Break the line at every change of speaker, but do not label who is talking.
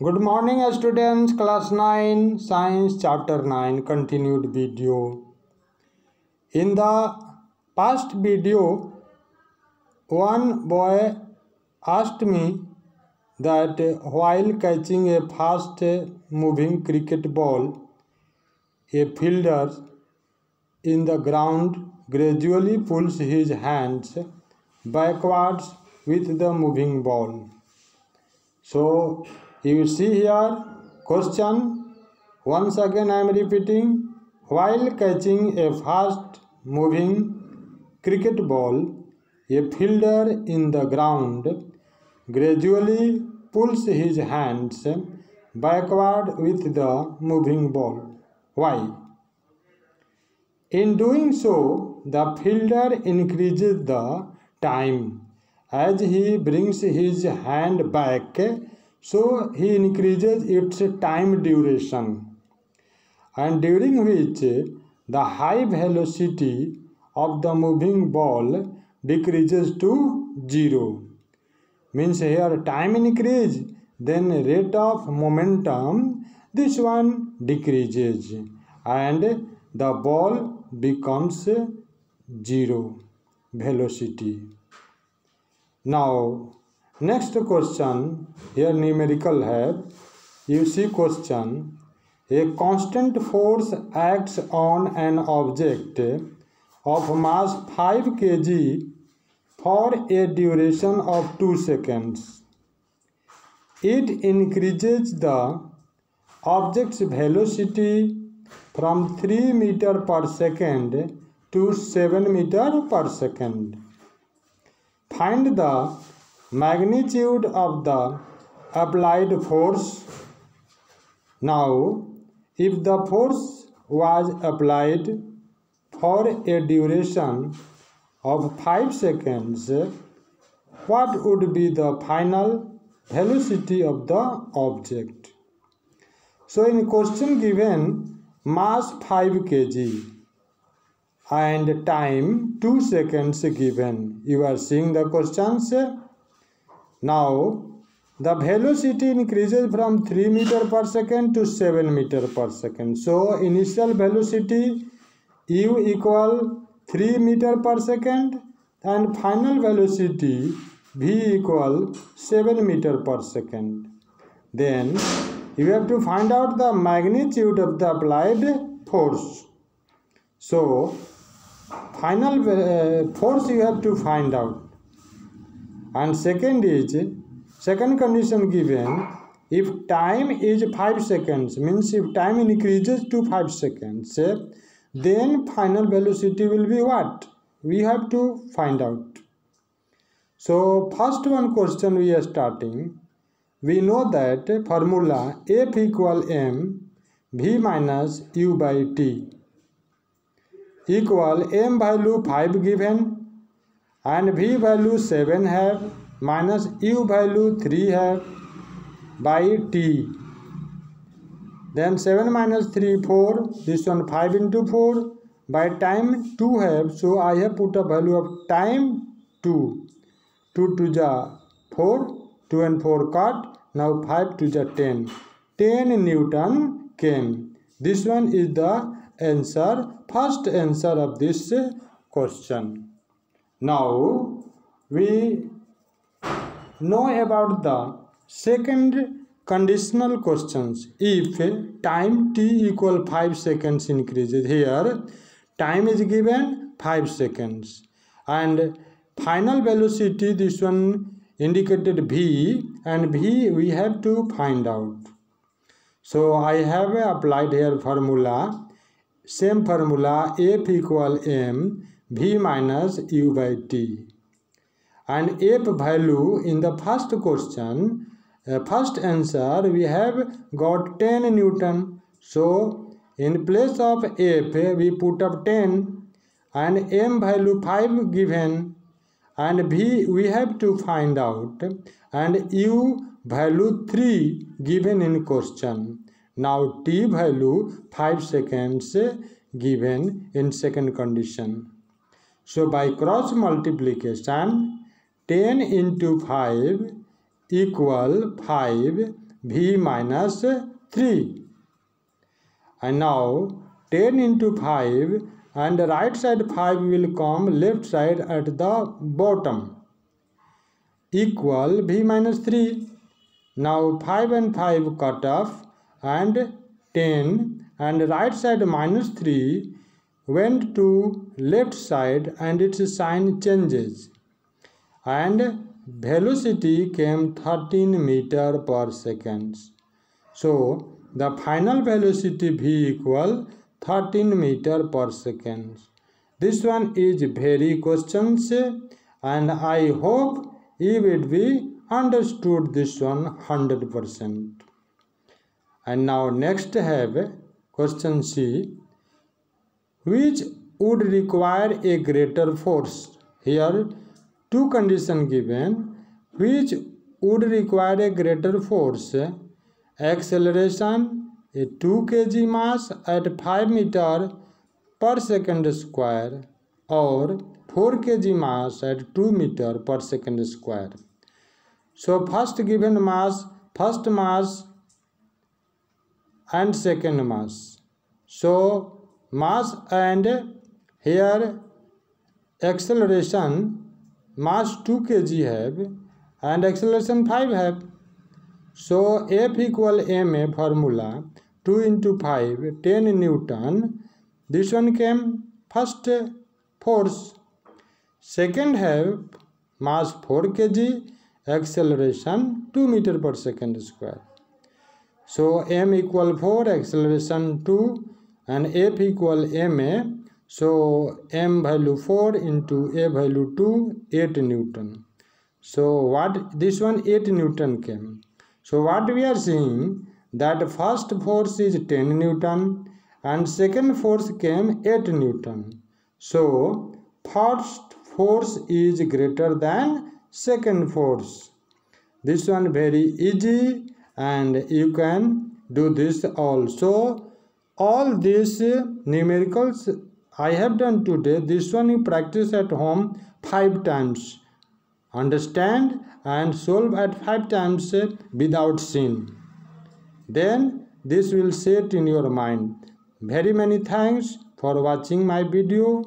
Good morning students, class 9 science chapter 9 continued video. In the past video, one boy asked me that while catching a fast moving cricket ball, a fielder in the ground gradually pulls his hands backwards with the moving ball. So you see here question. Once again I am repeating. While catching a fast moving cricket ball, a fielder in the ground gradually pulls his hands backward with the moving ball. Why? In doing so, the fielder increases the time. As he brings his hand back, so he increases its time duration, and during which the high velocity of the moving ball decreases to 0. Means here time increase, then rate of momentum, this one decreases and the ball becomes 0 velocity. Now next question, here numerical have. You see question. A constant force acts on an object of mass 5 kg for a duration of 2 seconds. It increases the object's velocity from 3 meter per second to 7 meter per second. Find the magnitude of the applied force. Now, if the force was applied for a duration of 5 seconds, what would be the final velocity of the object? So in question given mass 5 kg and time 2 seconds given. You are seeing the questions. Now the velocity increases from 3 meter per second to 7 meter per second. So initial velocity u equal 3 meter per second and final velocity v equal 7 meter per second. Then you have to find out the magnitude of the applied force. So final force you have to find out. And second condition given, if time is 5 seconds, means if time increases to 5 seconds, then final velocity will be what? We have to find out. So first one question we are starting. We know that formula F equal m v minus u by t equal m value 5 given and v value 7 have minus u value 3 have by t. Then 7 minus 3 4, this one 5 into 4 by time 2 have, so I have put a value of time 2. 2 to the 4, 2 and 4 cut, now 5 to the 10. 10 Newton came. This one is the answer, first answer of this question. Now we know about the second conditional questions. If time t equal 5 seconds increases, here time is given 5 seconds and final velocity, this one indicated v, and v we have to find out. So I have applied here formula, same formula F equal m v minus u by t, and F value in the first question, first answer we have got 10 Newton. So in place of F we put up 10 and m value 5 given and v we have to find out and u value 3 given in question. Now t value 5 seconds given in second condition. So by cross multiplication 10 into 5 equal 5 v minus 3. And now 10 into 5, and right side 5 will come left side at the bottom, equal v minus 3. Now 5 and 5 cut off, and 10 and right side minus 3 went to left side and its sign changes, and velocity came 13 meter per second. So the final velocity v equal 13 meter per second. This one is very questions, and I hope you will be understood this one 100%. And now next have question C, which would require a greater force. Here two conditions given, which would require a greater force: acceleration, a 2 kg mass at 5 meter per second square, or 4 kg mass at 2 meter per second square. So first given mass, first mass and second mass. So mass and here acceleration, mass 2 kg have and acceleration 5 have. So F equal ma formula 2 into 5 10 Newton. This one came first force. Second have mass 4 kg, acceleration 2 meter per second square. So m equal 4, acceleration 2, and F equal ma. So m value 4 into a value 2, 8 Newton. So what this one 8 Newton came. So what we are seeing, that first force is 10 Newton and second force came 8 Newton. So first force is greater than second force. This one very easy, and you can do this also. All these numericals I have done today, this one you practice at home 5 times. Understand and solve at 5 times without sin. Then this will set in your mind. Very many thanks for watching my video.